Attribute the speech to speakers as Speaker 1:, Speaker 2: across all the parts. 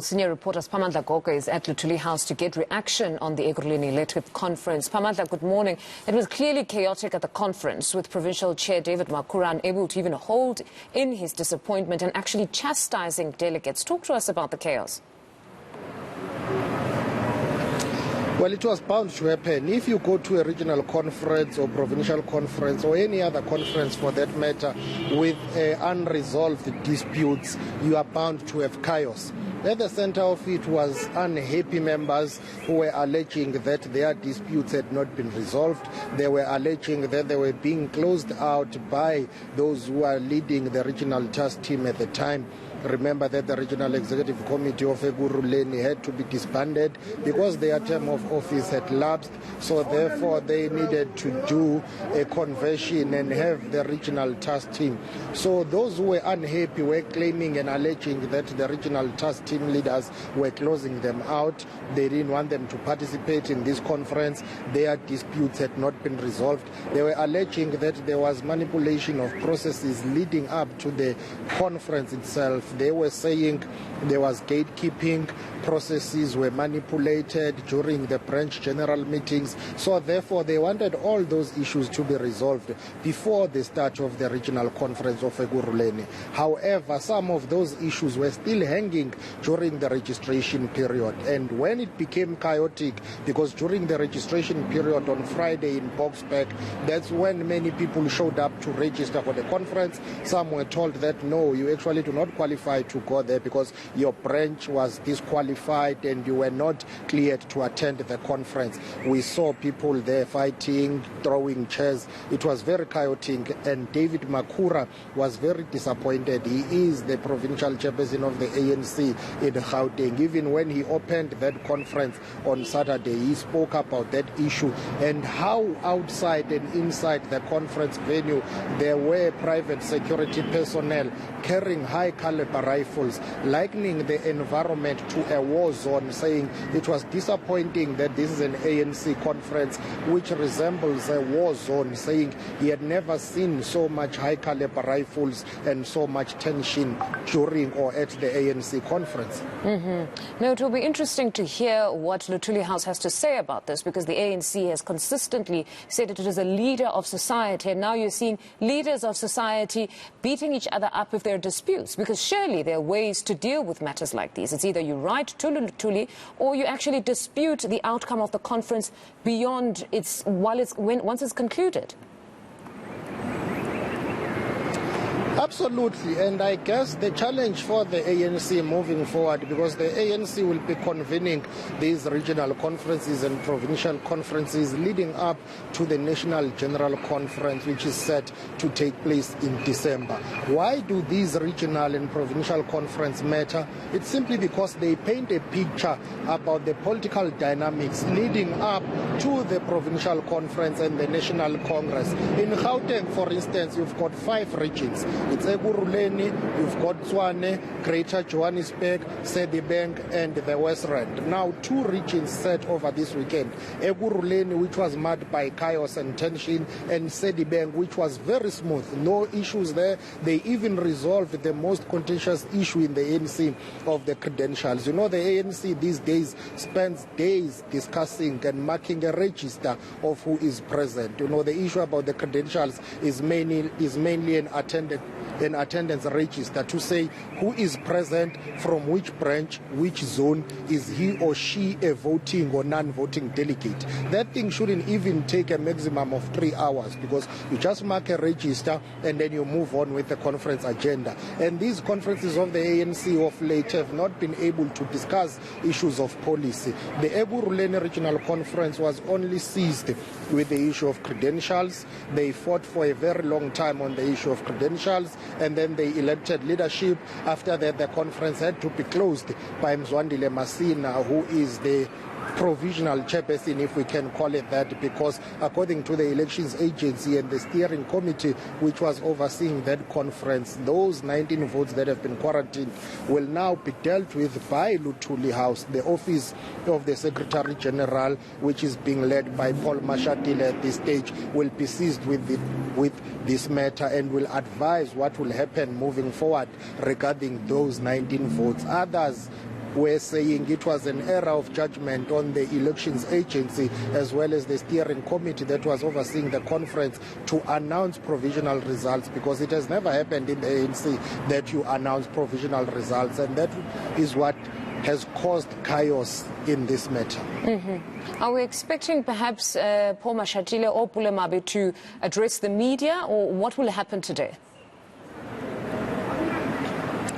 Speaker 1: Senior reporter Phamandla Gogo is at Luthuli House to get reaction on the Ekurhuleni Electric Conference. Phamandla, good morning. It was clearly chaotic at the conference, with Provincial Chair David Makhura unable to even hold in his disappointment and actually chastising delegates. Talk to us about the chaos.
Speaker 2: Well, it was bound to happen. If you go to a regional conference or provincial conference or any other conference for that matter with unresolved disputes, you are bound to have chaos. At the center of it was unhappy members who were alleging that their disputes had not been resolved. They were alleging that they were being closed out by those who are leading the regional task team at the time. Remember that the Regional Executive Committee of Ekurhuleni had to be disbanded because their term of office had lapsed, so therefore they needed to do a conversion and have the regional task team. So those who were unhappy were claiming and alleging that the regional task team leaders were closing them out. They didn't want them to participate in this conference. Their disputes had not been resolved. They were alleging that there was manipulation of processes leading up to the conference itself. They were saying there was gatekeeping, processes were manipulated during the branch general meetings. So therefore they wanted all those issues to be resolved before the start of the regional conference of Ekurhuleni. However, some of those issues were still hanging during the registration period. And when it became chaotic, because during the registration period on Friday in Boksburg, that's when many people showed up to register for the conference. Some were told that no, you actually do not qualify to go there because your branch was disqualified and you were not cleared to attend the conference. We saw people there fighting, throwing chairs. It was very chaotic, and David Makhura was very disappointed. He is the provincial chairperson of the ANC in Gauteng. Even when he opened that conference on Saturday, he spoke about that issue and how outside and inside the conference venue there were private security personnel carrying high caliber rifles, likening the environment to a war zone, saying it was disappointing that this is an ANC conference which resembles a war zone, saying he had never seen so much high caliber rifles and so much tension during or at the ANC conference.
Speaker 1: Now, it will be interesting to hear what Luthuli House has to say about this, because the ANC has consistently said that it is a leader of society, and now you're seeing leaders of society beating each other up if there are disputes, because surely there are ways to deal with matters like these. It's either you write to Luthuli or you actually dispute the outcome of the conference beyond once it's concluded.
Speaker 2: Absolutely, and I guess the challenge for the ANC moving forward, because the ANC will be convening these regional conferences and provincial conferences leading up to the National General Conference, which is set to take place in December. Why do these regional and provincial conferences matter? It's simply because they paint a picture about the political dynamics leading up to the provincial conference and the National Congress. In Gauteng, for instance, you've got 5 regions. It's Ekurhuleni, you've got Tshwane, Greater Johannesburg, Sedibeng, and the West Rand. Now 2 regions set over this weekend. Ekurhuleni, which was marked by chaos and tension, and Sedibeng, which was very smooth. No issues there. They even resolved the most contentious issue in the ANC of the credentials. You know, the ANC these days spends days discussing and marking a register of who is present. You know, the issue about the credentials is mainly an attendance register to say who is present from which branch, which zone, is he or she a voting or non-voting delegate. That thing shouldn't even take a maximum of 3 hours, because you just mark a register and then you move on with the conference agenda. And these conferences of the ANC of late have not been able to discuss issues of policy. The Ekurhuleni Regional Conference was only seized with the issue of credentials. They fought for a very long time on the issue of credentials, and then they elected leadership. After that, the conference had to be closed by Mzwandile Masina, who is the provisional chairperson, if we can call it that, because according to the elections agency and the steering committee which was overseeing that conference, those 19 votes that have been quarantined will now be dealt with by Luthuli House. The office of the Secretary General, which is being led by Paul Mzwandile at this stage, will be seized with this matter and will advise what will happen moving forward regarding those 19 votes. Others were saying it was an error of judgment on the elections agency as well as the steering committee that was overseeing the conference to announce provisional results, because it has never happened in the ANC that you announce provisional results, and that is what has caused chaos in this matter.
Speaker 1: Are we expecting perhaps Paul Mashatile or Pule Mabe to address the media, or what will happen today?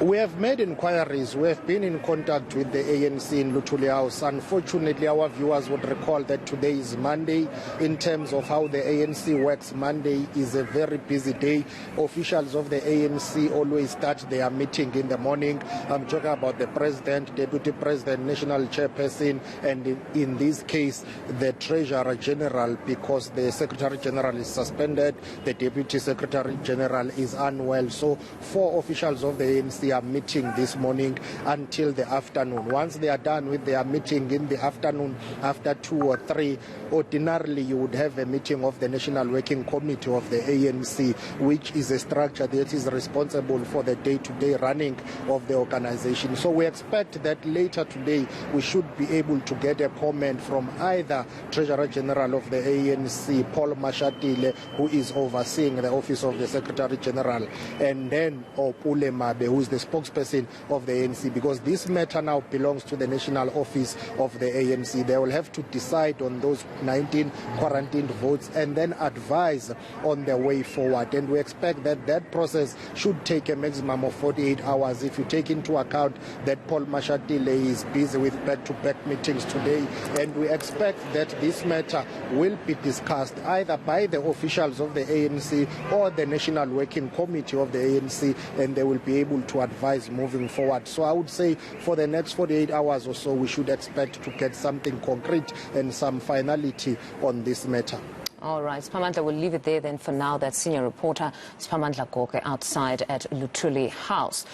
Speaker 2: We have made inquiries. We have been in contact with the ANC in Luthuli House. Unfortunately, our viewers would recall that today is Monday. In terms of how the ANC works, Monday is a very busy day. Officials of the ANC always start their meeting in the morning. I'm talking about the president, deputy president, national chairperson, and in this case, the treasurer general, because the secretary general is suspended, the deputy secretary general is unwell. So 4 officials of the ANC are meeting this morning until the afternoon. Once they are done with their meeting in the afternoon, after 2 or 3, ordinarily you would have a meeting of the National Working Committee of the ANC, which is a structure that is responsible for the day-to-day running of the organization. So we expect that later today we should be able to get a comment from either Treasurer General of the ANC, Paul Mashatile, who is overseeing the office of the Secretary General, and then Pule Mabe, who is the spokesperson of the ANC, because this matter now belongs to the national office of the ANC. They will have to decide on those 19 quarantined votes and then advise on the way forward. And we expect that that process should take a maximum of 48 hours if you take into account that Paul Mashatile is busy with back-to-back meetings today. And we expect that this matter will be discussed either by the officials of the ANC or the National Working Committee of the ANC, and they will be able to advise moving forward. So I would say for the next 48 hours or so, we should expect to get something concrete and some finality on this matter.
Speaker 1: All right, Spamandla, we'll leave it there then for now. That's senior reporter Spamandla Goke outside at Luthuli House.